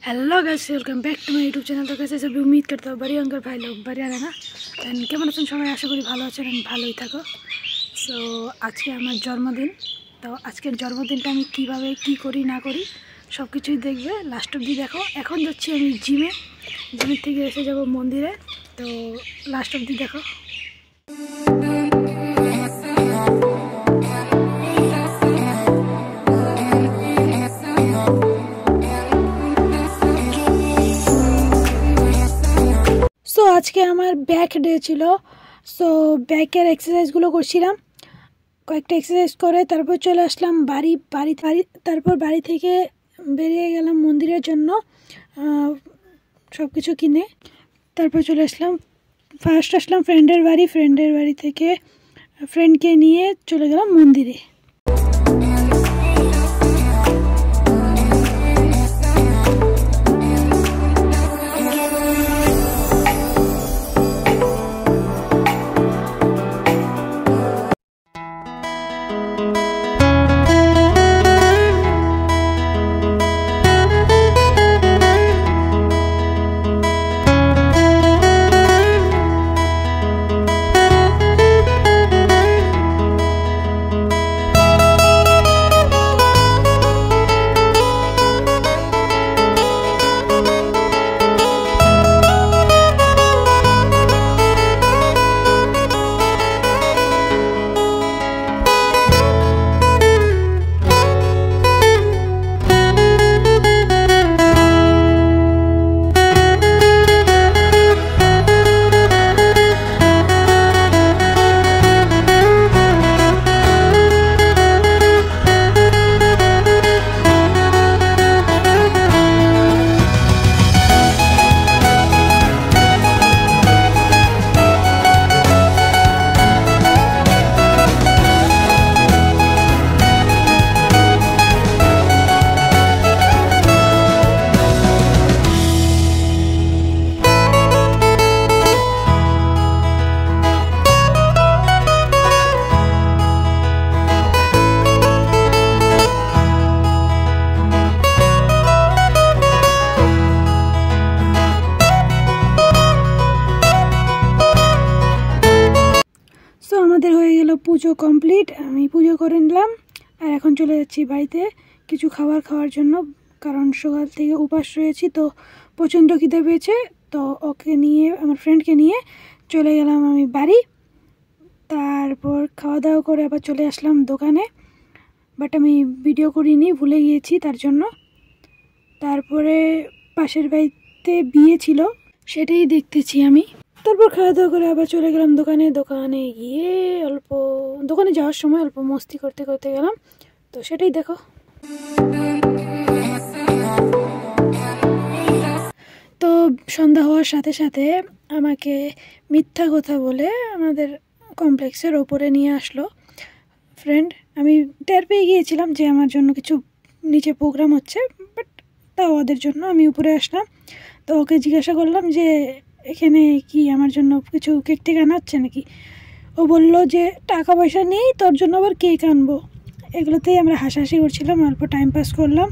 Hello guys, welcome back to my YouTube channel. तो कैसे सभी उम्मीद करता हूँ बढ़िया होंगे भाई लोग, बढ़िया रहना। एंड केमन आছেন সবাই, আশা করি ভালো আছেন এন্ড ভালোই থাকো। সো আজকে আমার জন্মদিন, তো আজকের জন্মদিনটা আমি কিভাবে কি করি না করি সব কিছুই দেখবে, লাস্ট অবধি দেখো। এখন যাচ্ছি আমি জিমের থেকে এসে যাব মন্দিরে, তো লাস্ট অবধি দেখো। সো আজকে আমার ব্যাক ডে ছিল। সো ব্যাকের এক্সারসাইজগুলো করছিলাম, কয়েকটা এক্সারসাইজ করে তারপর চলে আসলাম বাড়ি। তারপর বাড়ি থেকে বেরিয়ে গেলাম মন্দিরের জন্য সব কিছু কিনে। তারপর চলে আসলাম, ফার্স্ট আসলাম ফ্রেন্ডের বাড়ি থেকে ফ্রেন্ডকে নিয়ে চলে গেলাম মন্দিরে। আমাদের হয়ে গেল পুজো কমপ্লিট, আমি পুজো করে নিলাম। আর এখন চলে যাচ্ছি বাড়িতে কিছু খাওয়ার জন্য, কারণ সকাল থেকে উপাস রয়েছি, তো প্রচণ্ড খিদে পেয়েছে। তো ওকে নিয়ে, আমার ফ্রেন্ডকে নিয়ে চলে গেলাম আমি বাড়ি। তারপর খাওয়া দাওয়া করে আবার চলে আসলাম দোকানে, বাট আমি ভিডিও করিনি, ভুলে গিয়েছি তার জন্য। তারপরে পাশের বাড়িতে বিয়ে ছিল, সেটাই দেখতেছি আমি। তারপর খাওয়া দাওয়া করে আবার চলে গেলাম দোকানে গিয়ে দোকানে যাওয়ার সময় অল্প মস্তি করতে গেলাম, তো সেটাই দেখো। তো সন্ধ্যা হওয়ার সাথে সাথে আমাকে মিথ্যা কথা বলে আমাদের কমপ্লেক্সের ওপরে নিয়ে আসলো ফ্রেন্ড। আমি টের পেয়ে গিয়েছিলাম যে আমার জন্য কিছু নিচে প্রোগ্রাম হচ্ছে, বাট তাও ওদের জন্য আমি উপরে আসলাম। তো ওকে জিজ্ঞাসা করলাম যে এখানে কি আমার জন্য কিছু কেক টেক আনা হচ্ছে নাকি। ও বললো যে টাকা পয়সা নেই, তোর জন্য আবার কেক আনবো। এগুলোতেই আমরা হাসাহাসি করছিলাম, অল্প টাইম পাস করলাম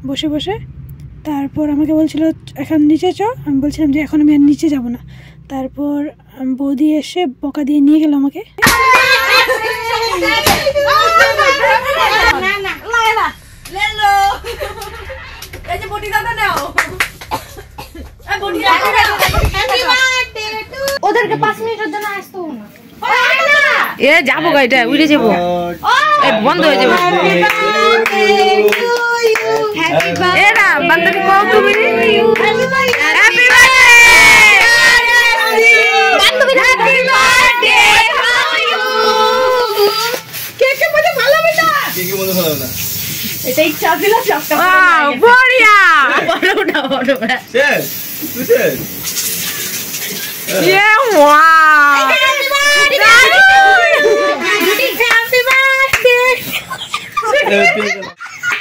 বসে বসে। তারপর আমাকে বলছিল এখন নিচে চ, আমি বলছিলাম যে এখন আমি আর নিচে যাব না। তারপর বৌদি এসে বকা দিয়ে নিয়ে গেল আমাকে। ওদেরকে 5 মিনিটের জন্য আসতো না, এ যাবো গাড়িটা উড়ে যাবো, বন্ধ হয়ে যাবে। এরা বান্ধবী কও তুমি, হ্যাপি বার্থডে বান্ধবী, হ্যাপি বার্থডে কেকে মজা ভালো হবে না, কেকে মজা ভালো হবে না, এটা ইচ্ছা ছিল সবটা বড়িয়া বড় শেষ তুই শেষ। Yeah, wow! Happy birthday!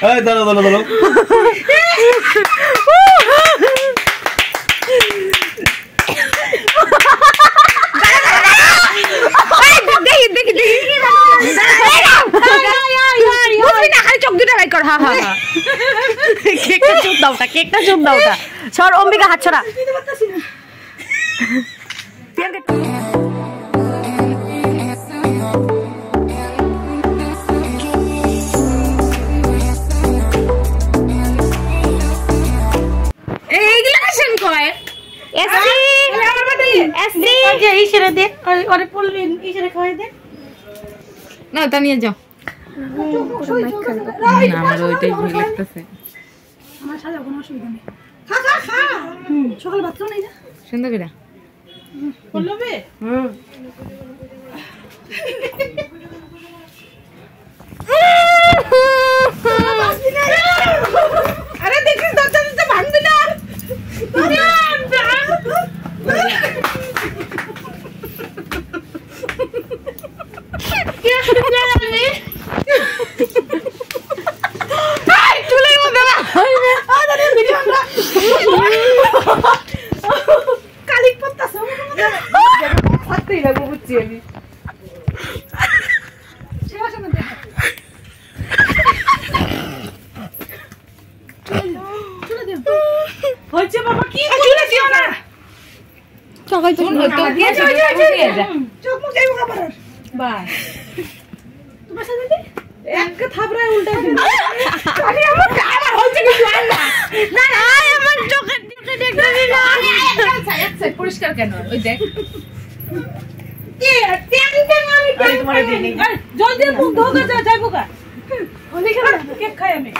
Hey, dalo. দেখি। ওটা কেকটা চোখ দাও ওটা সর অম্বিকা হাত ছড়া এইগুলা কাশেন কয় এসি আমার বাড়ি এসি যে ইশারা দে ওরে পড়লি ইশারা খাওয়াই দে না তা নিয়ে যাও আমার ওইটাই ভয় লাগতেছে আমার সাথে কোনো অসুবিধা নেই খা খা খা সকালে ভাত খাও নাই না সুন্দর করে বলবে আরে দেখিস দরজা দিতে ভাঙবি না কালিক পত্তাছ হাতই লাগবো বুঝছি আমি হচ্ছে বাবা কি চলে দিও না সকাল তো চোখ মুখ যাইবো খাবার বাই তোমার সাথে দে এক থাবড়ায় উল্টা দিন আরে আমার আবার হচ্ছে কিছু আর না না না আমার চোখে দেখতে না এক সাইড পরিষ্কার কেন ওই দেখ এ টেমটা আমি তোমারে দিই নেই জলদি মুখ ধোগা যা যাইবো কা ওলি খেলা কেক খাই আমি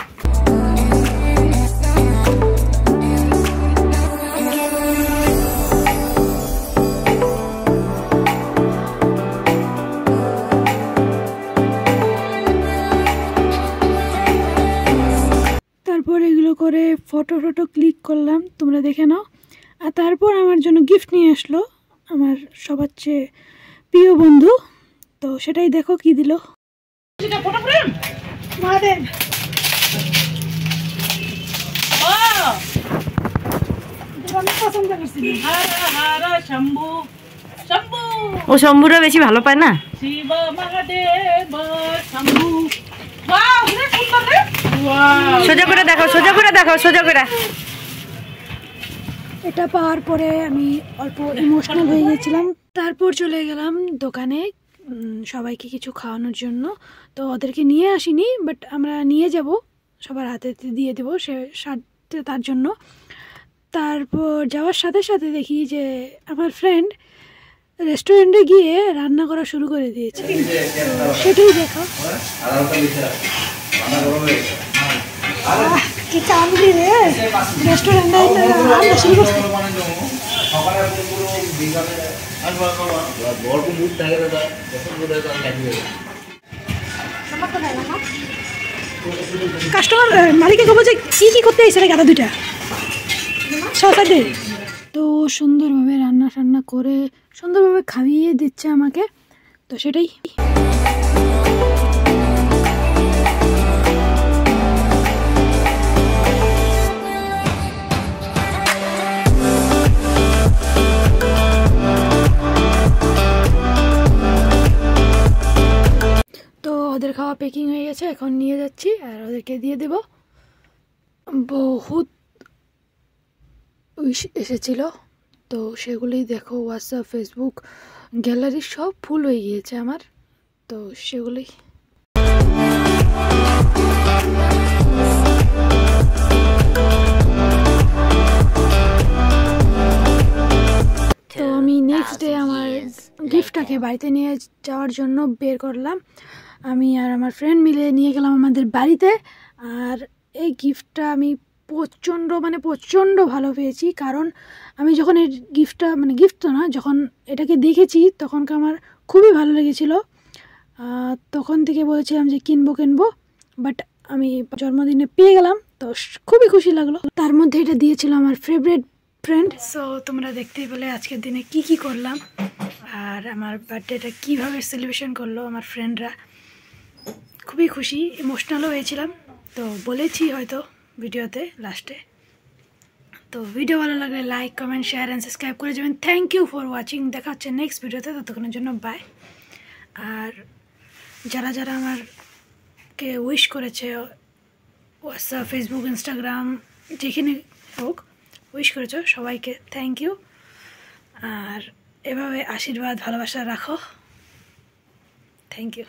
তারপর এগুলো করে ফটো ক্লিক করলাম তোমরা দেখে নাও আর তারপর আমার জন্য গিফট নিয়ে আসলো আমার সবার চেয়ে প্রিয় বন্ধু তো সেটাই দেখো কি দিল মহাদেব পছন্দ করছি ও শম্ভুরা বেশি ভালো পায় না শিব মহাদেব শম্ভু ওয়াও কি সুন্দর রে ওয়াও সোজা করে দেখাও সোজা করে এটা পাওয়ার পরে আমি অল্প ইমোশনাল হয়ে গেছিলাম তারপর চলে গেলাম দোকানে সবাইকে কিছু খাওয়ানোর জন্য তো ওদেরকে নিয়ে আসিনি বাট আমরা নিয়ে যাব সবার হাতে দিয়ে দেবো সে সাথে তার জন্য তারপর যাওয়ার সাথে সাথে দেখি যে আমার ফ্রেন্ড রেস্টুরেন্টে গিয়ে রান্না করা শুরু করে দিয়েছে তো সেটাই দেখো কি কামড়ি রে রেস্টুরেন্টে রান্না শুরু করছে কাস্টমার মালিকে কব যে কি করতে আইছে রে গাদা দুইটা সকালে তো সুন্দরভাবে রান্না করে সুন্দরভাবে খাইয়ে দিচ্ছে আমাকে তো সেটাই তো ওদের খাওয়া প্যাকিং হয়ে গেছে এখন নিয়ে যাচ্ছি আর ওদেরকে দিয়ে দেব বহুত উইশ এসেছিল তো সেগুলোই দেখো হোয়াটসঅ্যাপ ফেসবুক গ্যালারি সব ফুল হয়ে গিয়েছে আমার তো সেগুলোই তো আমি নেক্সট ডে আমার গিফটটাকে বাড়িতে নিয়ে যাওয়ার জন্য বের করলাম আমি আর আমার ফ্রেন্ড মিলে নিয়ে গেলাম আমাদের বাড়িতে আর এই গিফটটা আমি প্রচণ্ড ভালো পেয়েছি কারণ আমি যখন এই গিফটটা গিফট তো না যখন এটাকে দেখেছি তখন আমার খুবই ভালো লেগেছিল তখন থেকে বলেছিলাম যে কিনবো বাট আমি জন্মদিনে পেয়ে গেলাম তো খুবই খুশি লাগলো তার মধ্যে এটা দিয়েছিল আমার ফেভারিট ফ্রেন্ড সো তোমরা দেখতেই পেলে আজকের দিনে কি করলাম আর আমার বার্থডেটা কীভাবে সেলিব্রেশন করলো আমার ফ্রেন্ডরা খুবই খুশি ইমোশনালও হয়েছিলাম তো বলেছি হয়তো ভিডিওতে লাস্টে তো ভিডিও ভালো লাগলে like comment share and subscribe করে যাবেন থ্যাংক ইউ ফর ওয়াচিং দেখা হচ্ছে নেক্সট ভিডিওতে ততক্ষণের জন্য বাই আর যারা আমারকে উইশ করেছে হোয়াটসঅ্যাপ ফেসবুক ইনস্টাগ্রাম যেখানে হোক উইশ করেছো সবাইকে থ্যাংক ইউ। আর এভাবে আশীর্বাদ ভালোবাসা রাখো। Thank you.